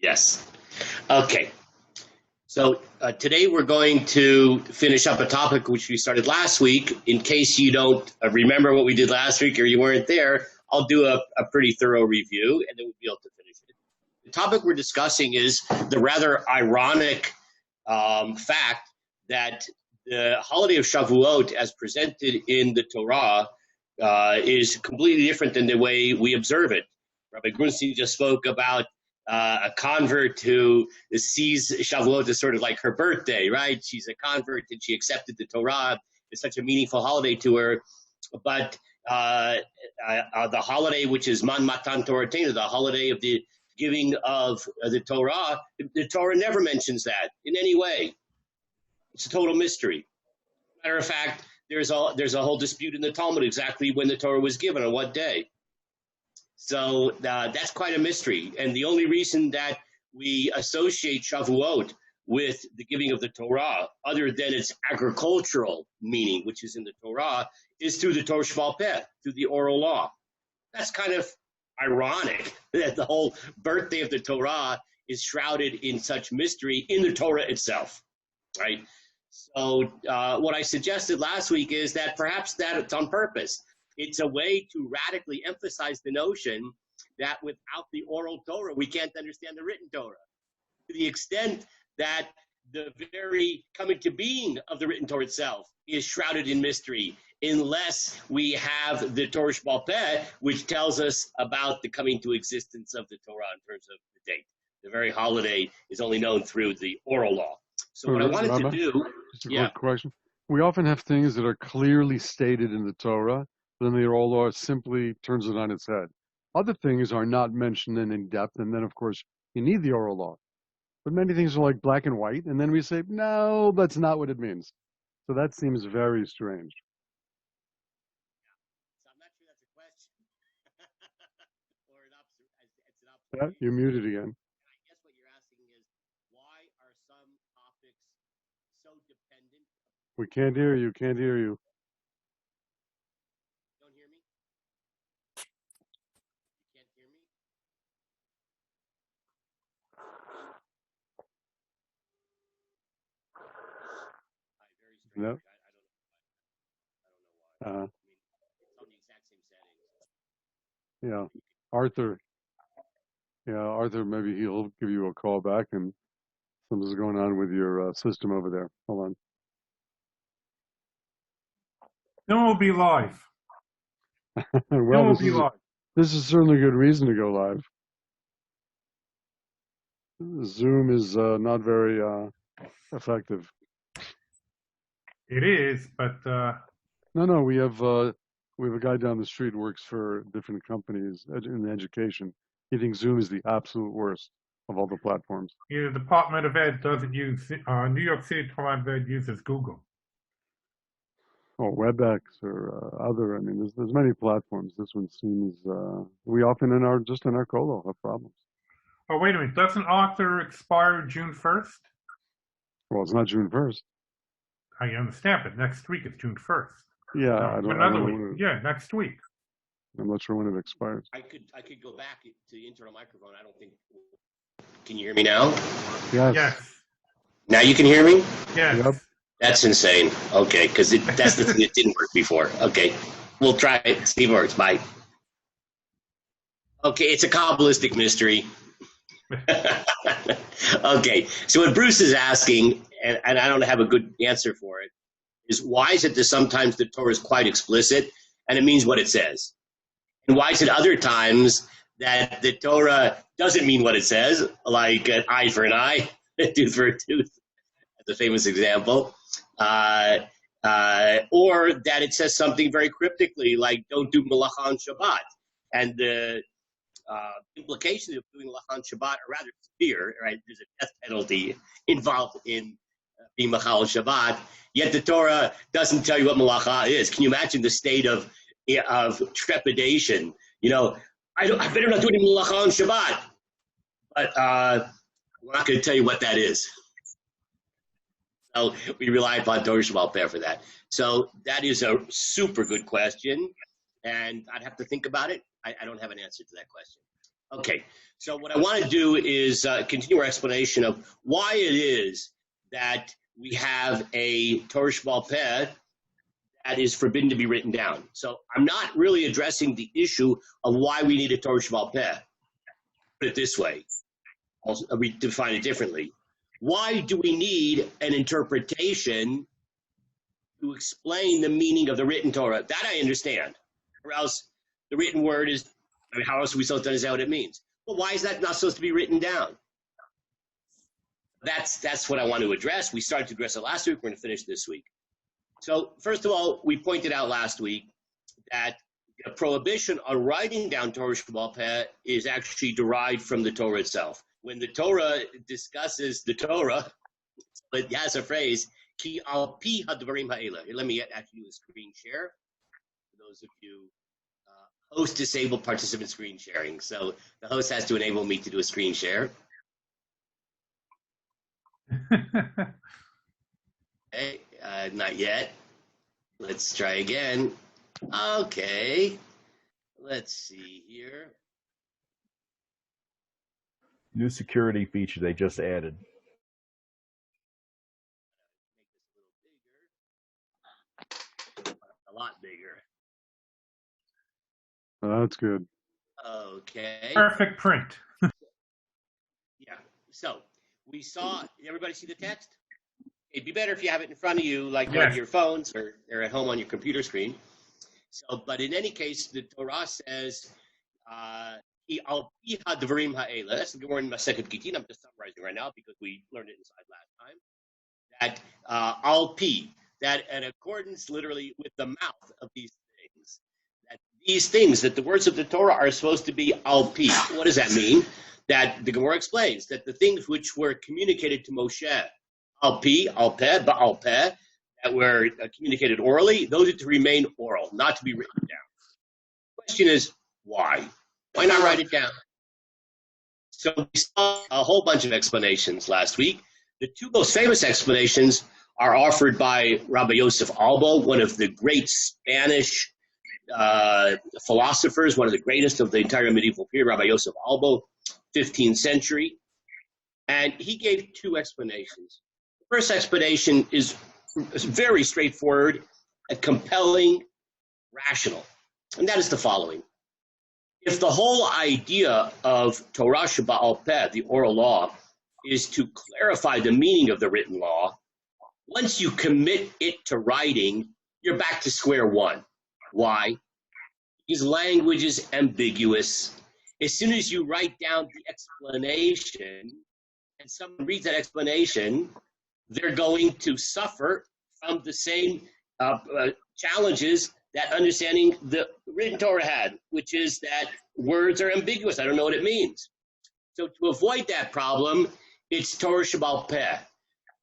Yes. Okay. So today we're going to finish up a topic which we started last week. In case you don't remember what we did last week or you weren't there, I'll do a pretty thorough review and then we'll be able to finish it. The topic we're discussing is the rather ironic fact that the holiday of Shavuot, as presented in the Torah, is completely different than the way we observe it. Rabbi Grunstein just spoke about a convert who sees Shavuot as sort of like her birthday, right? She's a convert and she accepted the Torah. It's such a meaningful holiday to her. But the holiday, which is Man Matan Toratenu, the holiday of the giving of the Torah never mentions that in any way. It's a total mystery. Matter of fact, there's a whole dispute in the Talmud exactly when the Torah was given, on what day. So that's quite a mystery. And the only reason that we associate Shavuot with the giving of the Torah, other than its agricultural meaning, which is in the Torah, is through the Torah Sheba'al Peh, through the oral law. That's kind of ironic that the whole birthday of the Torah is shrouded in such mystery in the Torah itself, right? So what I suggested last week is that perhaps that it's on purpose. It's a way to radically emphasize the notion that without the oral Torah, we can't understand the written Torah. To the extent that the very coming to being of the written Torah itself is shrouded in mystery, unless we have the Torah Sheba'al Peh, which tells us about the coming to existence of the Torah in terms of the date. The very holiday is only known through the oral law. So what I wanted to do... Just a quick question. We often have things that are clearly stated in the Torah, then the oral law simply turns it on its head. Other things are not mentioned in depth, and then, of course, you need the oral law. But many things are like black and white, and then we say, no, that's not what it means. So that seems very strange. So I'm not sure that's a question. Or it's an observation. You're muted again. I guess what you're asking is, why are some topics so dependent? We can't hear you, can't hear you. Don't hear me? You can't hear me? Very strange. No. I don't know why. It's on the exact same settings. Yeah. Arthur, maybe he'll give you a call back, and something's going on with your system over there. Hold on. Then we'll be live. Well, this is certainly a good reason to go live. Zoom is not very effective. It is, but No. We have a guy down the street who works for different companies in education. He thinks Zoom is the absolute worst of all the platforms. the Department of Ed doesn't use New York City Department of Ed uses Google. Or WebEx or other. I mean, there's many platforms. This one seems we often in our colo have problems. Oh, wait a minute. Doesn't Arthur expire June 1st? Well, it's not June 1st. I understand, but next week is June 1st. Yeah, I don't. Yeah, next week. I'm not sure when it expires. I could go back to the internal microphone. I don't think. Can you hear me now? Yes. Now you can hear me? Yes. Yep. That's insane. Okay, because that's the thing that didn't work before. Okay, we'll try it. See if it works. Bye. Okay, it's a Kabbalistic mystery. Okay, so what Bruce is asking, and I don't have a good answer for it, is why is it that sometimes the Torah is quite explicit and it means what it says? And why is it other times that the Torah doesn't mean what it says, like an eye for an eye, a tooth for a tooth? That's a famous example. Or that it says something very cryptically, like don't do malacha on Shabbat. And the implications of doing malacha on Shabbat are rather severe, right? There's a death penalty involved in being machal Shabbat. Yet the Torah doesn't tell you what malacha is. Can you imagine the state of trepidation? You know, I better not do any malacha on Shabbat. But we're not going to tell you what that is. So we rely upon Torah Sheba'al Peh for that. So that is a super good question, and I'd have to think about it. I don't have an answer to that question. Okay, so what I want to do is continue our explanation of why it is that we have a Torah Sheba'al Peh that is forbidden to be written down. So I'm not really addressing the issue of why we need a Torah Sheba'al Peh. Put it this way, I'll redefine it differently. Why do we need an interpretation to explain the meaning of the written Torah? That I understand. Or else the written word is, I mean, how else are we supposed to understand what it means? Well, why is that not supposed to be written down? That's what I want to address. We started to address it last week. We're going to finish this week. So first of all, we pointed out last week that the prohibition on writing down Torah Sheba'al Peh is actually derived from the Torah itself. When the Torah discusses the Torah, it has a phrase, Ki al pi hadvarim ha'ela. Let me actually do a screen share for those of you host disabled participant screen sharing. So the host has to enable me to do a screen share. Okay, not yet. Let's try again. Okay, let's see here. New security feature they just added. Make this a lot bigger. Oh, that's good. Okay. Perfect print. Yeah. So we saw. Everybody see the text? It'd be better if you have it in front of you, like on your phones or at home on your computer screen. So, but in any case, the Torah says, "Al pi hadvarim ha'ela." That's the word in Masechet Gittin. I'm just summarizing right now because we learned it inside last time. That al pi, that in accordance, literally, with the mouth of these things, that these things, that the words of the Torah are supposed to be al pi. What does that mean? That the Gemara explains that the things which were communicated to Moshe, al pi, al peh, ba'al peh, that were communicated orally, those are to remain oral, not to be written down. The question is, why? Why not write it down? So we saw a whole bunch of explanations last week. The two most famous explanations are offered by Rabbi Yosef Albo, one of the great Spanish philosophers, one of the greatest of the entire medieval period, Rabbi Yosef Albo, 15th century. And he gave two explanations. The first explanation is very straightforward, compelling, rational. And that is the following. If the whole idea of Torah Sheba'al Peh, the oral law, is to clarify the meaning of the written law, once you commit it to writing, you're back to square one. Why? Because language is ambiguous. As soon as you write down the explanation and someone reads that explanation, they're going to suffer from the same challenges that understanding the written Torah had, which is that words are ambiguous. I don't know what it means. So to avoid that problem, it's Torah Sheba'al Peh,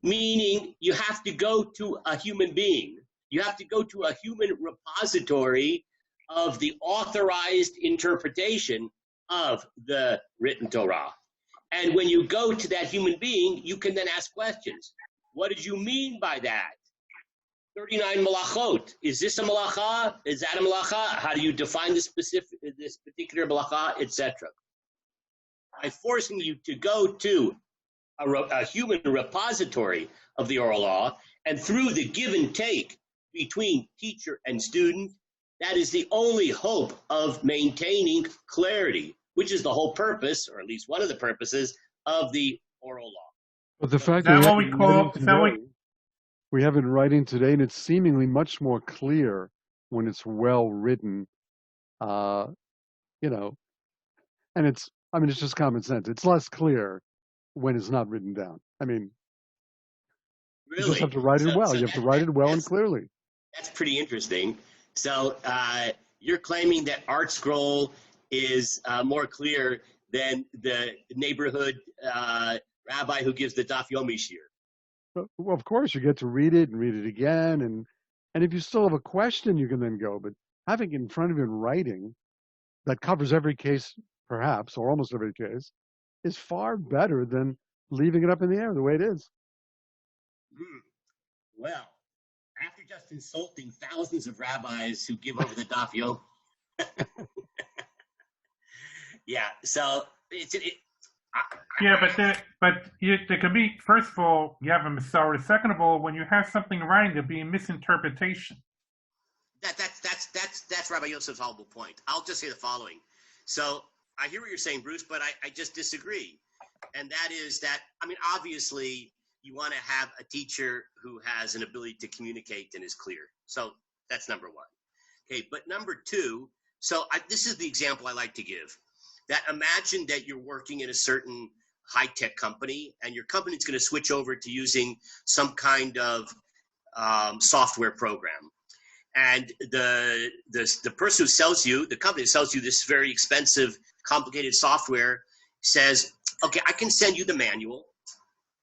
meaning you have to go to a human being. You have to go to a human repository of the authorized interpretation of the written Torah. And when you go to that human being, you can then ask questions. What did you mean by that? 39 malachot. Is this a malacha? Is that a malacha? How do you define this particular malacha, etc.? By forcing you to go to a human repository of the oral law, and through the give and take between teacher and student, that is the only hope of maintaining clarity, which is the whole purpose, or at least one of the purposes, of the oral law. But the fact That that what we call, we have it in writing today, and it's seemingly much more clear when it's well written, you know, and it's just common sense. It's less clear when it's not written down. I mean, Really? you just have to write it well. You have to write it well and clearly. That's pretty interesting. So you're claiming that Art Scroll is more clear than the neighborhood rabbi who gives the Daf Yomi shir. Well, of course, you get to read it and read it again, and if you still have a question, you can then go. But having it in front of you in writing that covers every case, perhaps, or almost every case, is far better than leaving it up in the air the way it is. Well, after just insulting thousands of rabbis who give over the Daf Yomi, Yeah. So Yeah, there could be, first of all, you have a Masorah. Second of all, when you have something in writing, there'll be a misinterpretation. That's Rabbi Yosef's horrible point. I'll just say the following. So I hear what you're saying, Bruce, but I just disagree. And that is that, I mean, obviously you want to have a teacher who has an ability to communicate and is clear. So that's number one. Okay, but number two, this is the example I like to give. That imagine that you're working in a certain high-tech company and your company's going to switch over to using some kind of software program. And the person who sells you, the company that sells you this very expensive, complicated software says, okay, I can send you the manual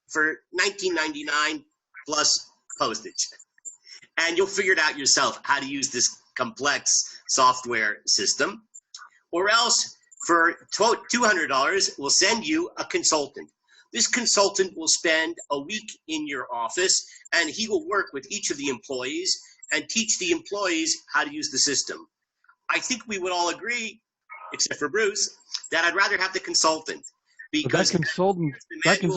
for $19.99 plus postage. And you'll figure it out yourself how to use this complex software system. Or else for $200, we'll send you a consultant. This consultant will spend a week in your office and he will work with each of the employees and teach the employees how to use the system. I think we would all agree, except for Bruce, that I'd rather have the consultant. Because that consultant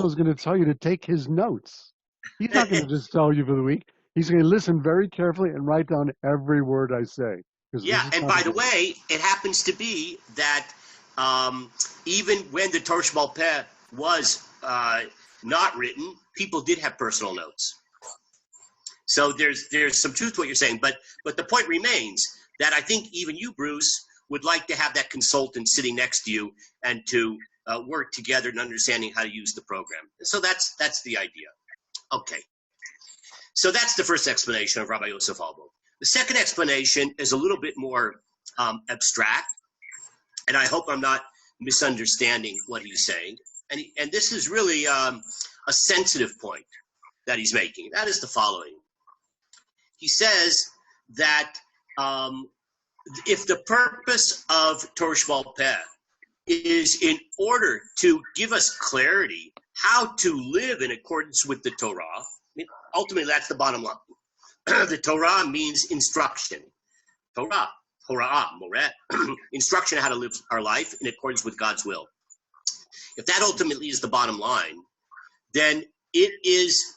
is going to tell you to take his notes. He's not going to just tell you for the week. He's going to listen very carefully and write down every word I say. Yeah, and by the way, it happens to be that even when the Torah Sheba'al Peh was not written, people did have personal notes. So there's some truth to what you're saying, but the point remains that I think even you, Bruce, would like to have that consultant sitting next to you and to work together in understanding how to use the program. So that's the idea. Okay. So that's the first explanation of Rabbi Yosef Halbo. The second explanation is a little bit more abstract, and I hope I'm not misunderstanding what he's saying. And this is really a sensitive point that he's making. That is the following. He says that if the purpose of Torah Sheba'al Peh is in order to give us clarity how to live in accordance with the Torah, I mean, ultimately that's the bottom line. The Torah means instruction. Torah, moreh, instruction on how to live our life in accordance with God's will. If that ultimately is the bottom line, then it is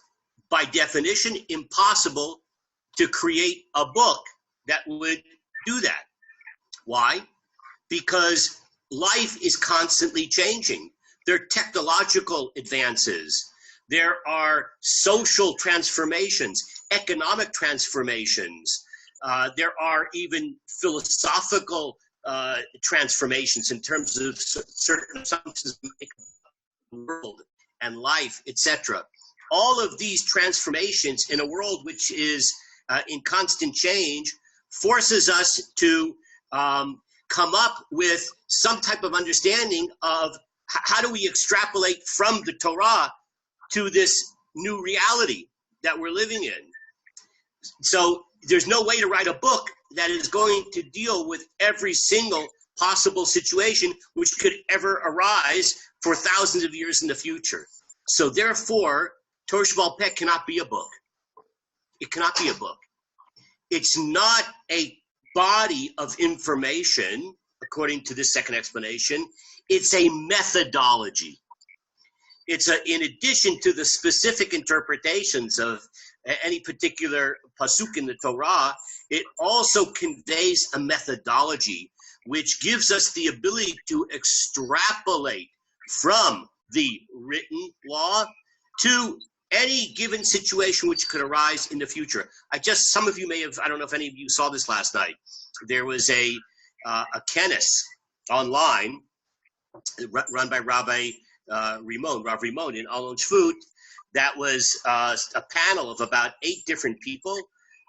by definition impossible to create a book that would do that. Why? Because life is constantly changing. There are technological advances. There are social transformations, economic transformations. There are even philosophical transformations in terms of certain assumptions of the world and life, etc. All of these transformations in a world which is in constant change forces us to come up with some type of understanding of how do we extrapolate from the Torah to this new reality that we're living in. So there's no way to write a book that is going to deal with every single possible situation which could ever arise for thousands of years in the future. So therefore, Torah Sheba'al Peh cannot be a book. It cannot be a book. It's not a body of information, according to this second explanation. It's a methodology. It's in addition to the specific interpretations of any particular pasuk in the Torah, it also conveys a methodology which gives us the ability to extrapolate from the written law to any given situation which could arise in the future. Some of you may have, I don't know if any of you saw this last night. There was a kenes online run by Rabbi Rav Rimon in Alon Shvut. That was a panel of about 8 different people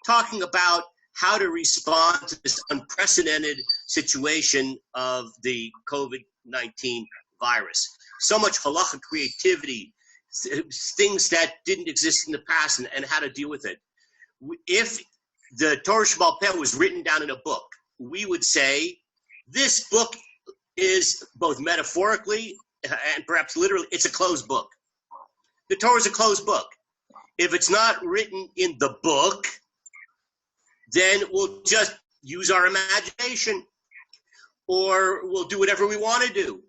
talking about how to respond to this unprecedented situation of the COVID-19 virus. So much halacha creativity, things that didn't exist in the past, and how to deal with it. If the Torah Sheba'al Peh was written down in a book, we would say this book is both metaphorically and perhaps literally, it's a closed book. The Torah is a closed book. If it's not written in the book, then we'll just use our imagination. or we'll do whatever we want to do.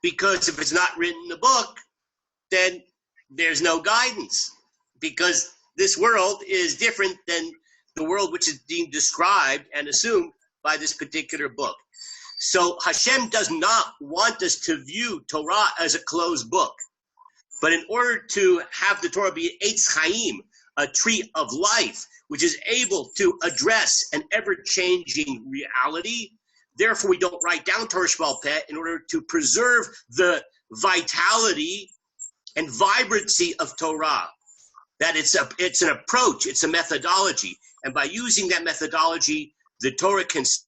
Because if it's not written in the book, then there's no guidance. Because this world is different than the world which is being described and assumed by this particular book. So Hashem does not want us to view Torah as a closed book. But in order to have the Torah be Eitz Chaim, a tree of life, which is able to address an ever-changing reality, therefore we don't write down Torah Sheba'al Peh in order to preserve the vitality and vibrancy of Torah. That it's an approach, it's a methodology. And by using that methodology, the Torah can speak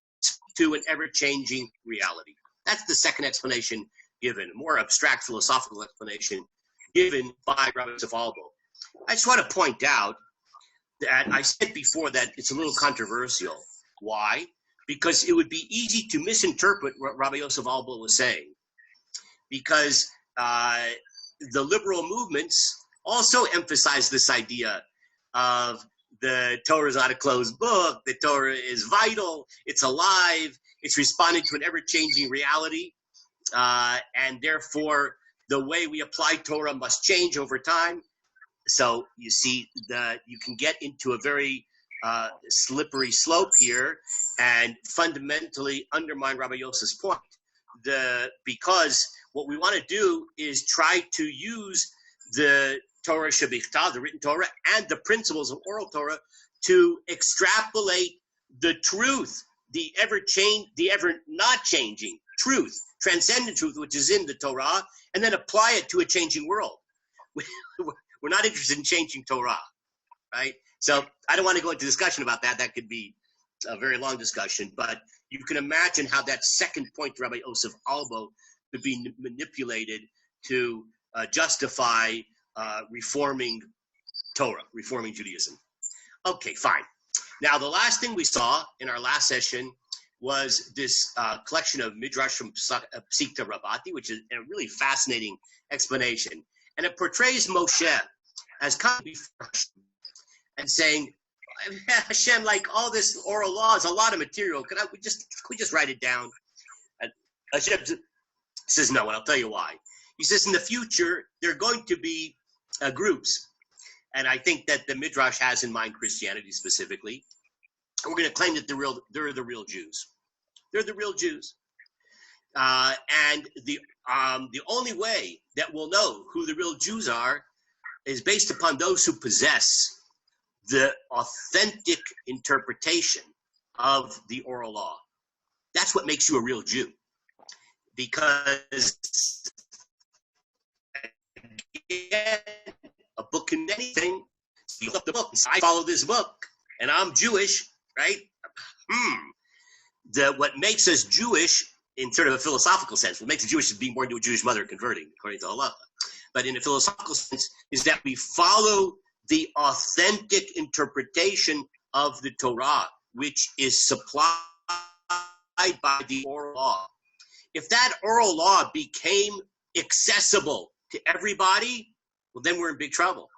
to an ever-changing reality. That's the second explanation given, a more abstract philosophical explanation given by Rabbi Yosef Albo. I just want to point out that I said before that it's a little controversial. Why? Because it would be easy to misinterpret what Rabbi Yosef Albo was saying. Because the liberal movements also emphasize this idea of the Torah is not a closed book, the Torah is vital, it's alive, it's responding to an ever-changing reality, and therefore the way we apply Torah must change over time. So you see that you can get into a very slippery slope here and fundamentally undermine Rabbi Yosef's point. Because what we want to do is try to use the Torah Shebichtav, the written Torah, and the principles of oral Torah to extrapolate the truth, the ever not changing truth, transcendent truth, which is in the Torah, and then apply it to a changing world. We're not interested in changing Torah, right? So I don't want to go into discussion about that. That could be a very long discussion, but you can imagine how that second point, Rabbi Yosef Albo, could be manipulated to justify reforming Torah, reforming Judaism. Okay, fine. Now, the last thing we saw in our last session was this collection of Midrash from Psikta Rabbati, which is a really fascinating explanation. And it portrays Moshe as coming before Hashem and saying, Hashem, like all this oral law is a lot of material. Could we just write it down? And Hashem says, no, and I'll tell you why. He says, in the future, there are going to be groups. And I think that the Midrash has in mind Christianity specifically. And we're going to claim that they're the real Jews. They're the real Jews. And the only way that we'll know who the real Jews are is based upon those who possess the authentic interpretation of the oral law. That's what makes you a real Jew. Because again, a book can be anything. You look up the book and say, I follow this book, and I'm Jewish, right? What makes us Jewish in sort of a philosophical sense, what makes a Jewish is being born to a Jewish mother and converting, according to Allah. But in a philosophical sense, is that we follow the authentic interpretation of the Torah, which is supplied by the oral law. If that oral law became accessible to everybody, well, then we're in big trouble.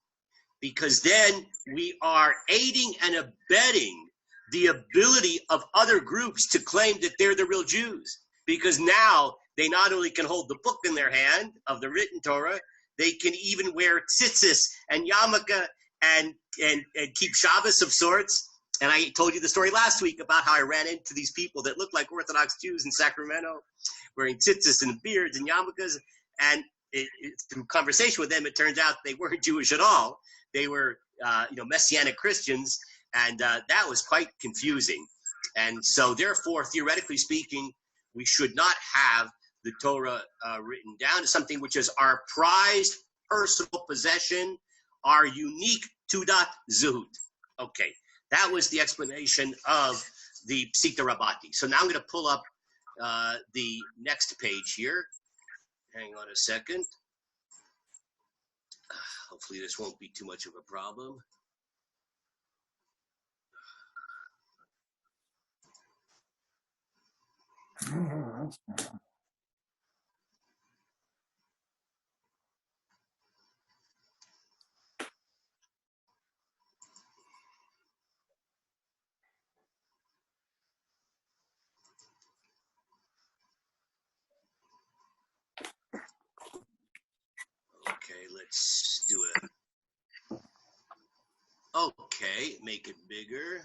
Because then we are aiding and abetting the ability of other groups to claim that they're the real Jews. Because now they not only can hold the book in their hand of the written Torah, they can even wear tzitzis and yarmulke and keep Shabbos of sorts. And I told you the story last week about how I ran into these people that looked like Orthodox Jews in Sacramento, wearing tzitzis and beards and yarmulkes. And through conversation with them, it turns out they weren't Jewish at all. They were, Messianic Christians, and that was quite confusing. And so, therefore, theoretically speaking, we should not have the Torah written down as something which is our prized personal possession, our unique Tudat Zuhut. Okay, that was the explanation of the Psikta Rabbati. So now I'm going to pull up the next page here. Hang on a second. Hopefully this won't be too much of a problem. let's do it. Okay, make it bigger.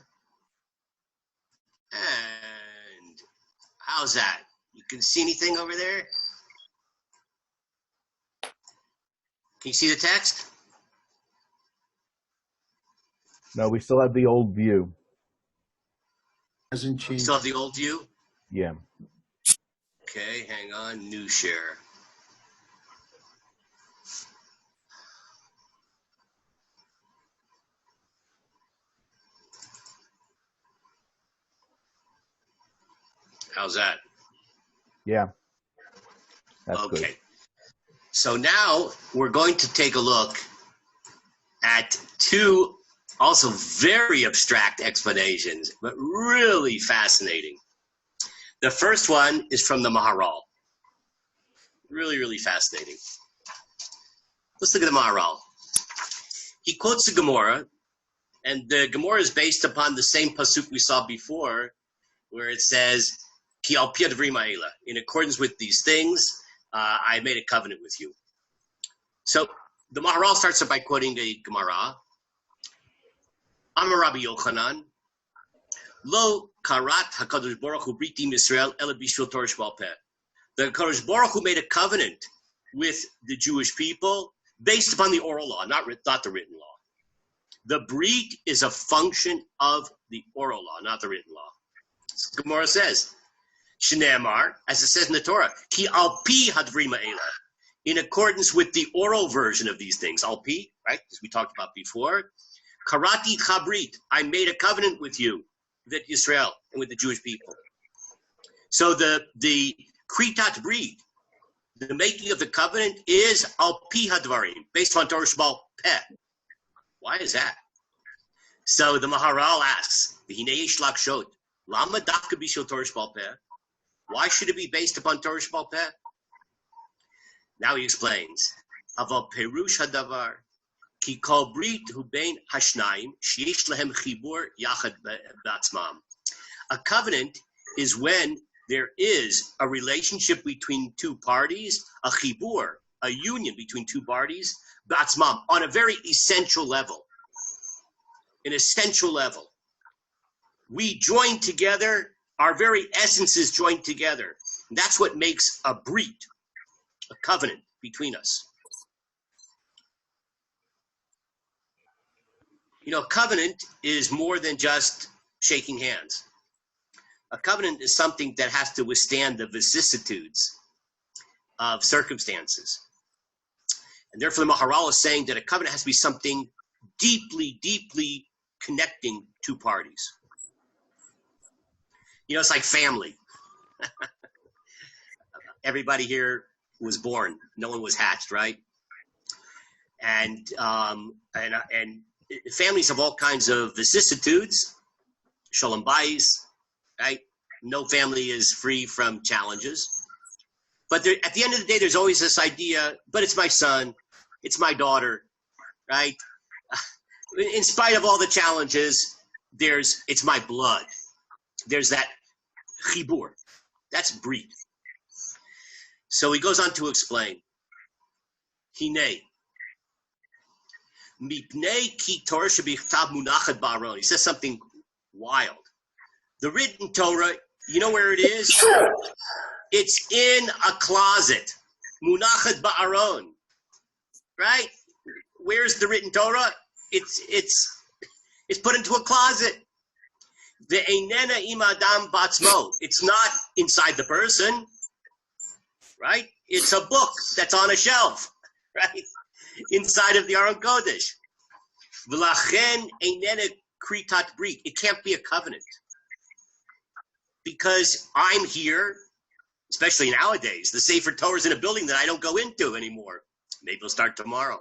And how's that? You can see anything over there? Can you see the text? No, we still have the old view. Hasn't You changed. still have the old view? Yeah. Okay, hang on. New share. How's that? Yeah. That's Okay. good. So now we're going to take a look at two also very abstract explanations, but really fascinating. The first one is from the Maharal. Really, really fascinating. Let's look at the Maharal. He quotes the Gemara, and the Gemara is based upon the same pasuk we saw before, where it says, Ki al pi advarim ha'ela, in accordance with these things, I made a covenant with you. So the Maharal starts up by quoting the Gemara. Amar Rabbi Yochanan, Lo karat HaKadosh Baruch Hu britim Yisrael ela b'shvil Torah sheba'al peh. The Kadosh Baruch Hu made a covenant with the Jewish people based upon the oral law, not the written law. The brit is a function of the oral law, not the written law. Gemara says, Shneamar, as it says in the Torah, Ki al pi hadvarim ha'ela, in accordance with the oral version of these things. Al pi, right, as we talked about before. Karati chabrit, I made a covenant with you, with Israel, and with the Jewish people. So the kritat brit, the making of the covenant, is al pi hadvarim, based on Torah sheba'al peh. Why is that? So the Maharal asks, V'hinei yesh lakshot, lama dafka b'shvil Torah sheba'al peh? Why should it be based upon Torah sheba'al peh? Now he explains, Aval perush hadavar, ki kol brit hu bein hashnayim, sheyesh lehem chibur yachad b'atzmam. A covenant is when there is a relationship between two parties, a chibur, a union between two parties, b'atzmam, on a very essential level. An essential level. We join together, our very essences join together. And that's what makes a brit, a covenant between us. You know, a covenant is more than just shaking hands. A covenant is something that has to withstand the vicissitudes of circumstances. And therefore the Maharal is saying that a covenant has to be something deeply, deeply connecting two parties. You know, it's like family. Everybody here was born. No one was hatched, right? And families have all kinds of vicissitudes. Shalom bayis, right? No family is free from challenges. But there, at the end of the day, there's always this idea, but it's my son, it's my daughter, right? In spite of all the challenges, it's my blood. There's that chibur. That's brit. So he goes on to explain. Hinei. Mipnei ki Torah shebichtav munachat ba'aron. He says something wild. The written Torah, you know where it is? It's in a closet. Munachat ba'aron. Right? Where's the written Torah? It's put into a closet. The einena im adam batzmo. It's not inside the person, right? It's a book that's on a shelf, right? Inside of the Aron Kodesh. V'lachen einena kritat brit. It can't be a covenant because I'm here, especially nowadays. The Sefer Torah is in a building that I don't go into anymore. Maybe we'll start tomorrow.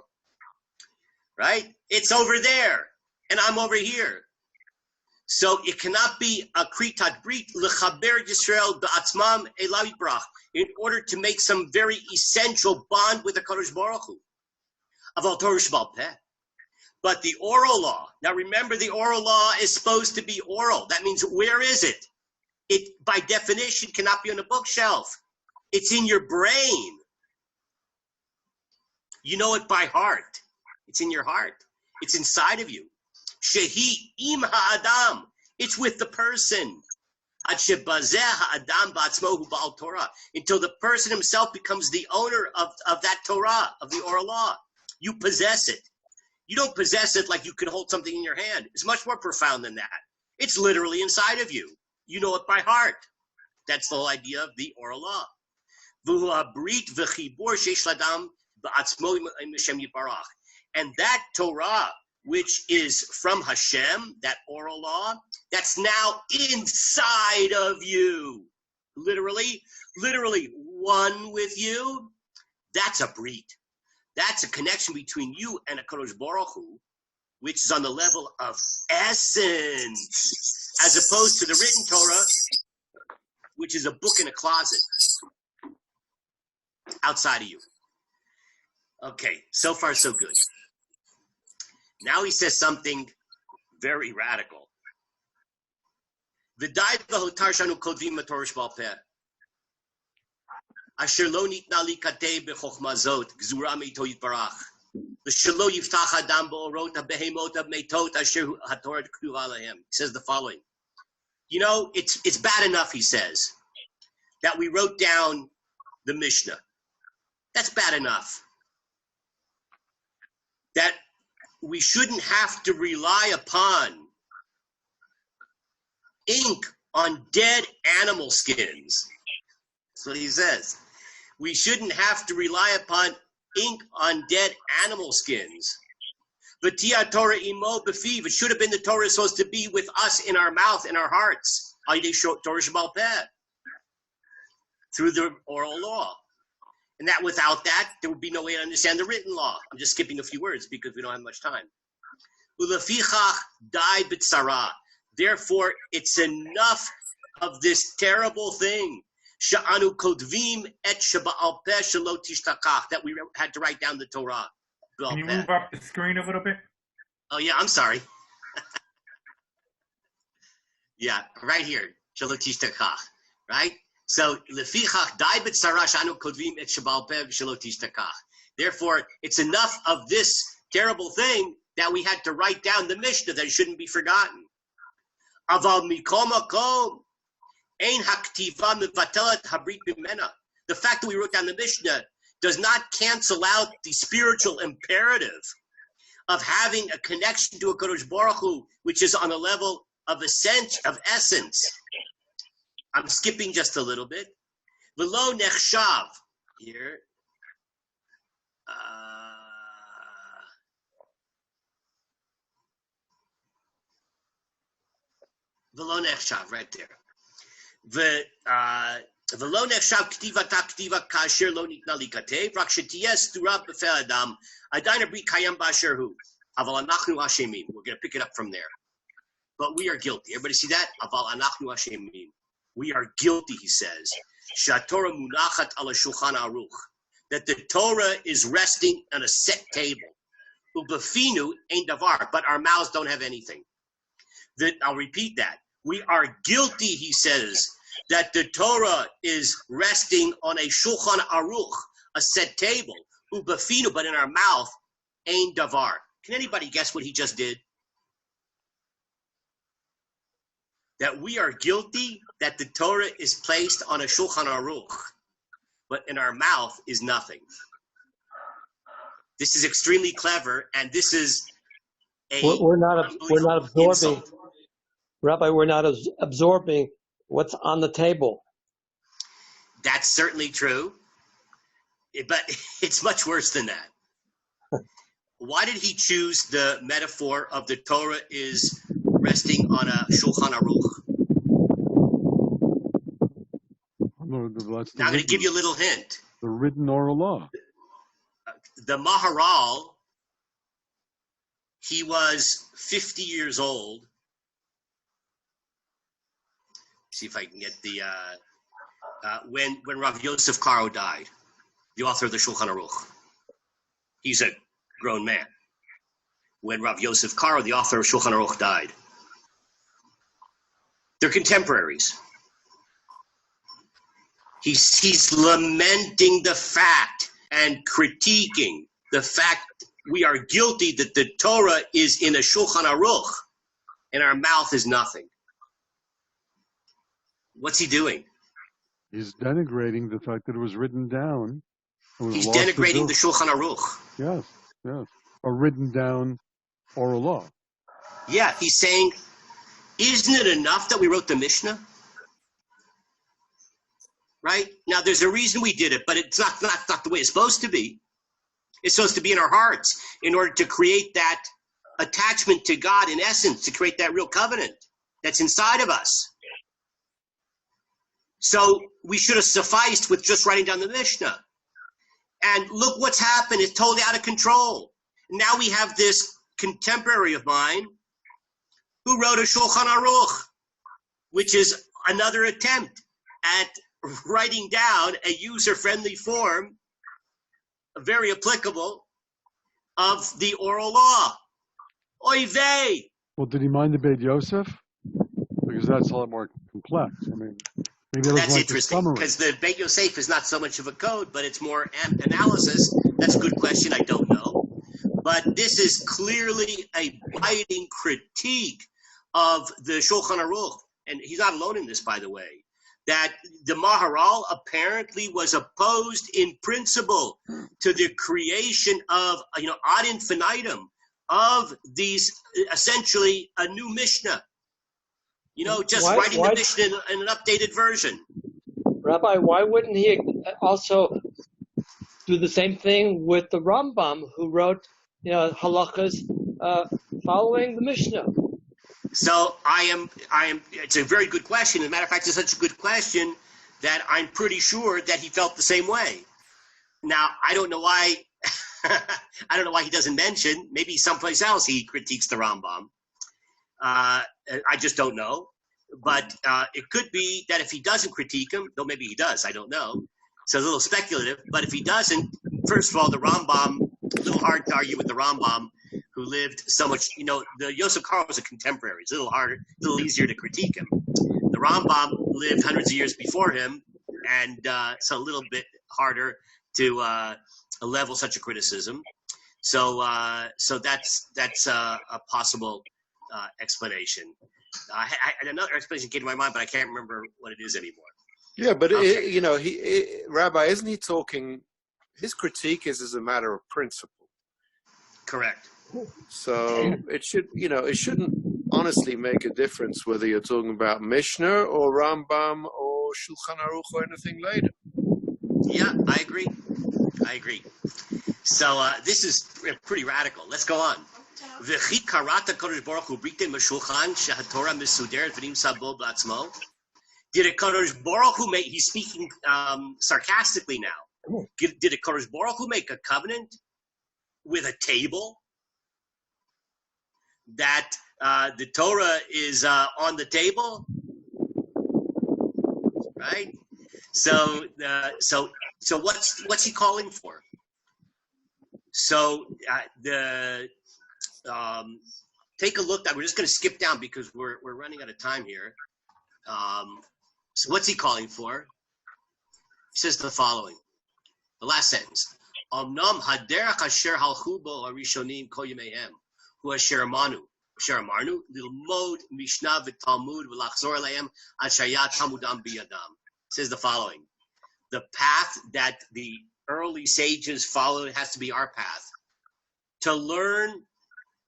Right? It's over there, and I'm over here. So it cannot be a kritat brit lechaber Yisrael ba'atzmam elav yitbarach, in order to make some very essential bond with the Kadosh Baruch Hu. Aval Torah sheba'al peh. But the oral law. Now remember, the oral law is supposed to be oral. That means where is it? It by definition cannot be on a bookshelf. It's in your brain. You know it by heart. It's in your heart. It's inside of you. Shehi im ha'adam. It's with the person. Until the person himself becomes the owner of that Torah, of the oral law. You possess it. You don't possess it like you can hold something in your hand. It's much more profound than that. It's literally inside of you. You know it by heart. That's the whole idea of the oral law. And that Torah, which is from Hashem, that oral law, that's now inside of you. Literally one with you. That's a brit. That's a connection between you and a Kadosh Baruch Hu, which is on the level of essence, as opposed to the written Torah, which is a book in a closet outside of you. Okay, so far so good. Now he says something very radical. V'day v'hotar shanu kodvim matorah sheba'al peh. Asher lo nitna li kateh b'chokhma zot gzura meito yitbarach. V'shelo yiftach adam ba'orot ha'behemot ha'meitot asher hatorah k'tuva lahem. He says the following. You know, it's bad enough, he says, that we wrote down the Mishnah. That's bad enough. That we shouldn't have to rely upon ink on dead animal skins. That's what he says. We shouldn't have to rely upon ink on dead animal skins. V'tia Torah imo b'fiv. It should have been the Torah supposed to be with us in our mouth, in our hearts. Torah sheba'al peh. Through the oral law. And that without that, there would be no way to understand the written law. I'm just skipping a few words because we don't have much time. Ulefichach dai b'tzara. Therefore, it's enough of this terrible thing. Sha'anu kodvim et sheba'al peh shelo tishtakach. That we had to write down the Torah. Can you move up the screen a little bit? Oh, yeah, I'm sorry. Yeah, right here. Shelo tishtakach. Right? So, lefichach dai b'tzara sha'anu kodvim et sheba'al peh shelo tishtakach. Therefore, it's enough of this terrible thing that we had to write down the Mishnah that it shouldn't be forgotten. Aval mikol makom ein haktiva mevatelet habrit bimena. The fact that we wrote down the Mishnah does not cancel out the spiritual imperative of having a connection to a Kadosh Baruch Hu, which is on a level of essence. I'm skipping just a little bit. V'lo nechshav here. V'lo nechshav right there. V'lo nechshav k'tivata k'tiva kasher lo nitna li katev rak shetiyeh stura b'feh adam adayin habrit kayam b'asher hu aval anachnu hashemim. We're going to pick it up from there. But we are guilty. Everybody see that? Aval anachnu hashemim. We are guilty, he says. Shatorah munachat ala shulchan aruch. That the Torah is resting on a set table. Ubefinu ein davar. But our mouths don't have anything. I'll repeat that. We are guilty, he says, that the Torah is resting on a shulchan aruch, a set table. Ubefinu, but in our mouth, ein davar. Can anybody guess what he just did? That we are guilty that the Torah is placed on a shulchan aruch, but in our mouth is nothing. This is extremely clever, and this is we're not absorbing, insult. Rabbi. We're not absorbing what's on the table. That's certainly true, but it's much worse than that. Why did he choose the metaphor of the Torah is resting on a shulchan aruch? No, now I'm going to give you a little hint. The written oral law. The Maharal, he was 50 years old. See if I can get the when Rav Yosef Karo died, the author of the Shulchan Aruch. He's a grown man. When Rav Yosef Karo, the author of Shulchan Aruch, died. They're contemporaries. He's lamenting the fact and critiquing the fact we are guilty that the Torah is in a Shulchan Aruch and our mouth is nothing. What's he doing? He's denigrating the fact that it was written down. He's denigrating the Shulchan Aruch. Yes, yes. A written down oral law. Yeah, he's saying, isn't it enough that we wrote the Mishnah? Right? Now, there's a reason we did it, but it's not the way it's supposed to be. It's supposed to be in our hearts in order to create that attachment to God in essence, to create that real covenant that's inside of us. So we should have sufficed with just writing down the Mishnah. And look what's happened. It's totally out of control. Now we have this contemporary of mine who wrote a Shulchan Aruch, which is another attempt at writing down a user-friendly form, very applicable, of the oral law. Oy vey! Well, did he mind the Beit Yosef? Because that's a lot more complex. I mean, maybe it was That's like interesting, because the Beit Yosef is not so much of a code, but it's more analysis. That's a good question. I don't know. But this is clearly a biting critique of the Shulchan Aruch. And he's not alone in this, by the way. That the Maharal apparently was opposed in principle to the creation of, ad infinitum of these, essentially a new Mishnah. Just writing the Mishnah in an updated version. Rabbi, why wouldn't he also do the same thing with the Rambam, who wrote, halachas following the Mishnah? So it's a very good question. As a matter of fact, it's such a good question that I'm pretty sure that he felt the same way. Now, I don't know why, he doesn't mention, maybe someplace else he critiques the Rambam. I just don't know. But it could be that if he doesn't critique him, though maybe he does, I don't know. So a little speculative. But if he doesn't, first of all, the Rambam, a little hard to argue with the Rambam, who lived so much, the Yosef Karo was a contemporary. It's a little harder, a little easier to critique him. The Rambam lived hundreds of years before him, and so a little bit harder to level such a criticism. So that's a possible explanation. Another explanation came to my mind, but I can't remember what it is anymore. Yeah, but Rabbi, isn't he talking? His critique is as a matter of principle. Correct. So it shouldn't honestly make a difference whether you're talking about Mishnah or Rambam or Shulchan Aruch or anything later. Yeah, I agree. So this is pretty radical. Let's go on. Did a Kadosh Baruch Hu make? He's speaking sarcastically now. Did a Kadosh Baruch Hu make a covenant with a table that the Torah is on the table, right? So what's he calling for? So take a look. We're just going to skip down because we're running out of time here. So what's he calling for? He says the following, the last sentence. Omnam haderach asher halchu bo arishonim kol yamehem hu asher amarnu lilmod Mishna and Talmud v'lachzor aleim ad shayat hamudam biyadam. Says the following: the path that the early sages followed has to be our path. To learn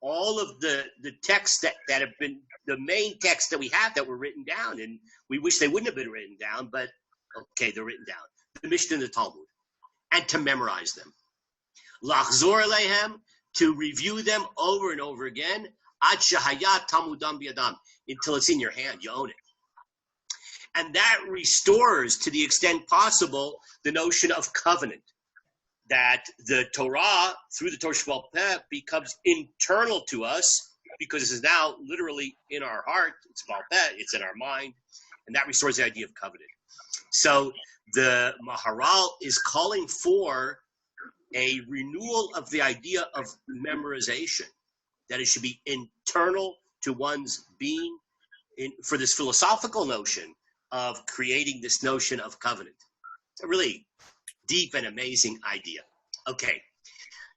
all of the texts that have been the main texts that we have that were written down, and we wish they wouldn't have been written down, but okay, they're written down. The Mishna and the Talmud, and to memorize them. Lachzor alehem, to review them over and over again. Ad shahayat tamudam biyadam, until it's in your hand, you own it. And that restores, to the extent possible, the notion of covenant. That the Torah, through the Torah Sheba'al Peh, becomes internal to us, because this is now literally in our heart. It's Sheba'al Peh, it's in our mind, and that restores the idea of covenant. So the Maharal is calling for a renewal of the idea of memorization, that it should be internal to one's being, for this philosophical notion of creating this notion of covenant. It's a really deep and amazing idea. Okay.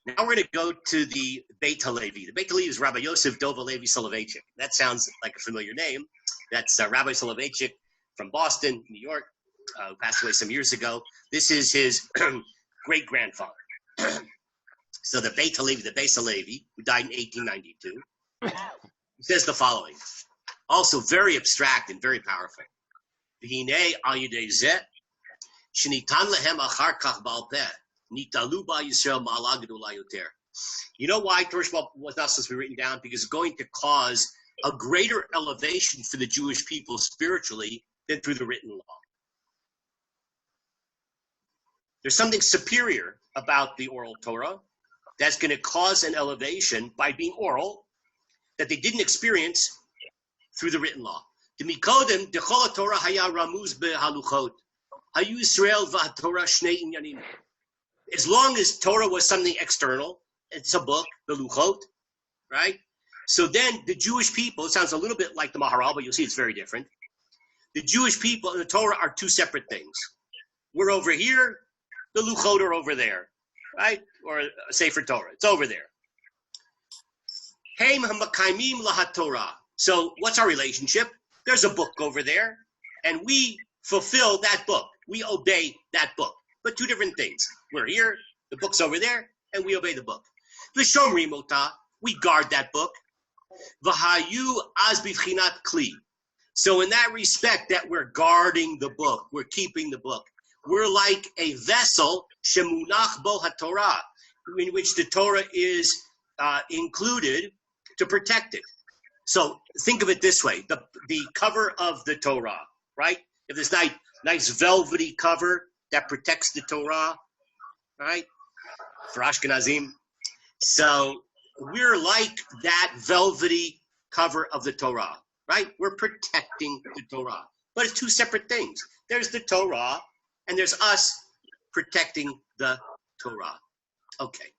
Now we're going to go to the Beit Halevi. The Beit Halevi is Rabbi Yosef Dov Halevi Soloveitchik. That sounds like a familiar name. That's Rabbi Soloveitchik from Boston, New York, who passed away some years ago. This is his great-grandfather. So the Beit Halevi, the Beis Halevi, who died in 1892, he says the following, also very abstract and very powerful. V'hinei al yedei zeh, shenitan lehem achar kach ba'al peh, nitalu ba Yisrael ma'ala gedula yoter. You know why Torah Shabbat was not supposed to be written down? Because it's going to cause a greater elevation for the Jewish people spiritually than through the written law. There's something superior about the oral Torah that's going to cause an elevation by being oral that they didn't experience through the written law. Demikodem dechol Torah haya ramuz behaluchot. Hayu Yisrael v'hatorah shnei inyanim. As long as Torah was something external, it's a book, the Luchot, right? So then the Jewish people, it sounds a little bit like the Maharal, but you'll see it's very different. The Jewish people and the Torah are two separate things. We're over here, the Luchot are over there, right? Or a Sefer Torah, it's over there. Heim hamakaimim lahatorah. So what's our relationship? There's a book over there, and we fulfill that book. We obey that book. But two different things. We're here, the book's over there, and we obey the book. V'shomrim ota, we guard that book. V'hayu az b'vchinat kli. So in that respect, that we're guarding the book, we're keeping the book. We're like a vessel, shemunach bo haTorah, in which the Torah is included to protect it. So think of it this way: the cover of the Torah, right? If this nice velvety cover that protects the Torah, right? For Ashkenazim. So we're like that velvety cover of the Torah, right? We're protecting the Torah. But it's two separate things. There's the Torah, and there's us protecting the Torah. Okay.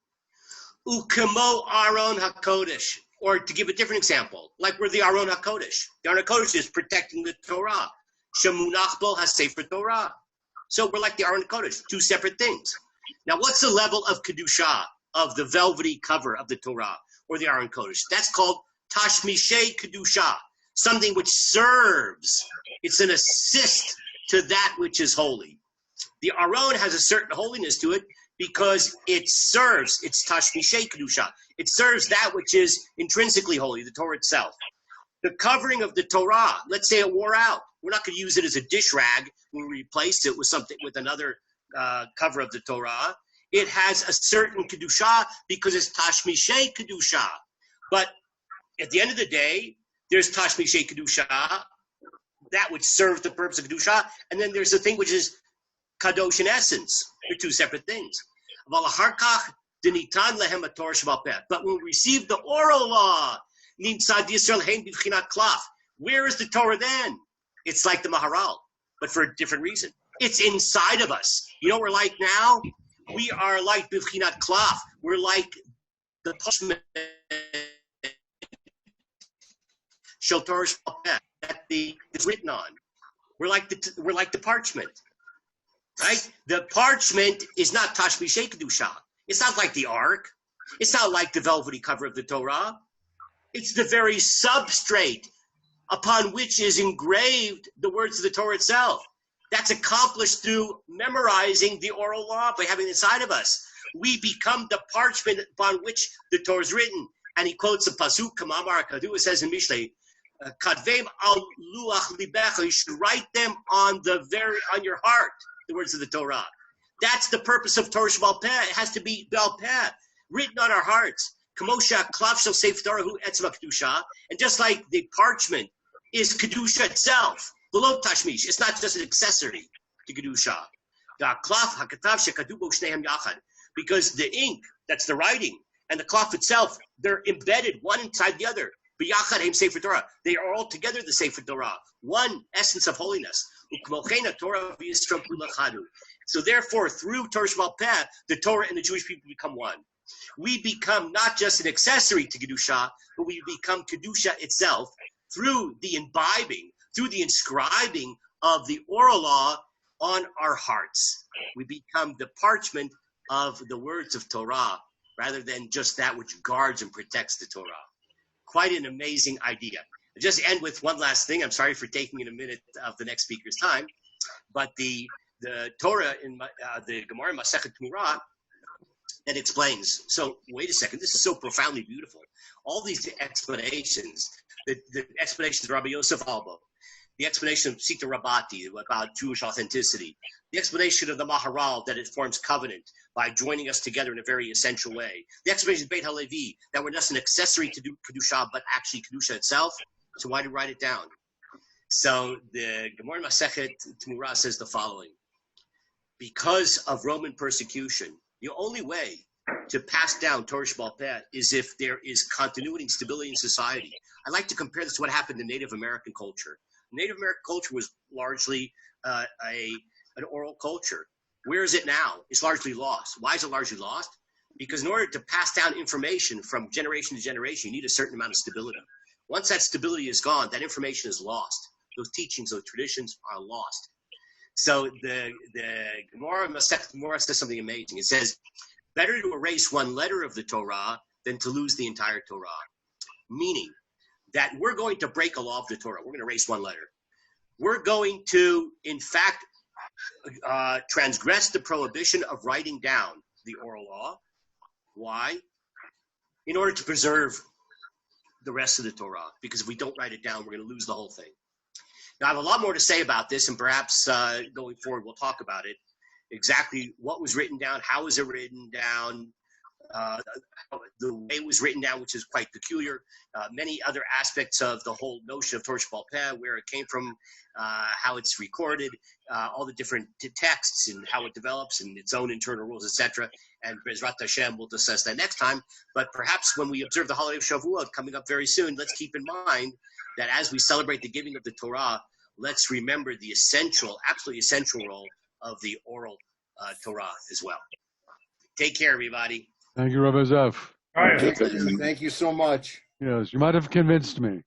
Ukemo Aron HaKodesh. Or to give a different example, like we're the Aron HaKodesh. The Aron HaKodesh is protecting the Torah. Shemunach bo HaSefer Torah. So we're like the Aron HaKodesh, two separate things. Now, what's the level of Kedusha, of the velvety cover of the Torah, or the Aron HaKodesh? That's called Tashmishei Kedusha, something which serves. It's an assist to that which is holy. The Aron has a certain holiness to it because it serves, it's Tashmishei Kedusha. It serves that which is intrinsically holy, the Torah itself. The covering of the Torah, let's say it wore out. We're not going to use it as a dish rag when we replace it with something, with another cover of the Torah. It has a certain Kedusha because it's Tashmishei Kedusha. But at the end of the day, there's Tashmishei Kedusha, that which serves the purpose of Kedusha, and then there's the thing which is Kadosh in essence. They're two separate things. But when we receive the oral law, where is the Torah then? It's like the Maharal, but for a different reason. It's inside of us. You know what we're like now? We are like Bivchinat Klaf. We're like the parchment Shel Torah that it's written on. We're like the parchment, right? The parchment is not Tashmishei Kedusha. It's not like the Ark. It's not like the velvety cover of the Torah. It's the very substrate upon which is engraved the words of the Torah itself. That's accomplished through memorizing the oral law by having it inside of us. We become the parchment upon which the Torah is written. And he quotes a pasuk, Kamamar Kadu, it says in Mishlei, Kadvem al luach libecha, you should write them on your heart, the words of the Torah. That's the purpose of Torah Shebal Peh. It has to be Bal Peh, written on our hearts. Kamosha klav shel sefer Torah hu etzma kedusha, and just like the parchment is kedusha itself, below tashmish, it's not just an accessory to kedusha. The klaf hakatav shekadu bo shnehem yachad, because the ink, that's the writing, and the klaf itself, they're embedded one inside the other. B'yachad heim sefer Torah, they are all together the sefer Torah, one essence of holiness. So therefore, through Torah Shebal Peh, the Torah and the Jewish people become one. We become not just an accessory to Kedusha, but we become Kedusha itself through the imbibing, through the inscribing of the oral law on our hearts. We become the parchment of the words of Torah, rather than just that which guards and protects the Torah. Quite an amazing idea. I'll just end with one last thing. I'm sorry for taking a minute of the next speaker's time, but the Torah in the Gemara Masechet Tumurah that explains. So wait a second, this is so profoundly beautiful. All these explanations, the explanations of Rabbi Yosef Albo, the explanation of Sita Rabati about Jewish authenticity, the explanation of the Maharal that it forms covenant by joining us together in a very essential way, the explanation of Beit HaLevi that we're just an accessory to do Kedusha, but actually Kedusha itself. So why do you write it down? So the Gemara Masechet Tumurah says the following: because of Roman persecution, the only way to pass down Torah Sheba'al Peh is if there is continuity and stability in society. I like to compare this to what happened in Native American culture. Native American culture was largely an oral culture. Where is it now? It's largely lost. Why is it largely lost? Because in order to pass down information from generation to generation, you need a certain amount of stability. Once that stability is gone, that information is lost. Those teachings, those traditions are lost. So the Gemara Masechet Tumurah says something amazing. It says, better to erase one letter of the Torah than to lose the entire Torah. Meaning that we're going to break a law of the Torah. We're going to erase one letter. We're going to, in fact, transgress the prohibition of writing down the oral law. Why? In order to preserve the rest of the Torah. Because if we don't write it down, we're going to lose the whole thing. Now, I have a lot more to say about this, and perhaps going forward we'll talk about it. Exactly what was written down, how was it written down, the way it was written down, which is quite peculiar, many other aspects of the whole notion of Torah Sheba'al Peh, where it came from, how it's recorded, all the different texts and how it develops and its own internal rules, etc. And Bezrat Hashem, we'll discuss that next time. But perhaps when we observe the holiday of Shavuot coming up very soon, let's keep in mind that as we celebrate the giving of the Torah, let's remember the essential, absolutely essential role of the oral Torah as well. Take care, everybody. Thank you, Rabbi Zev. All right. Thank you so much. Yes, you might have convinced me.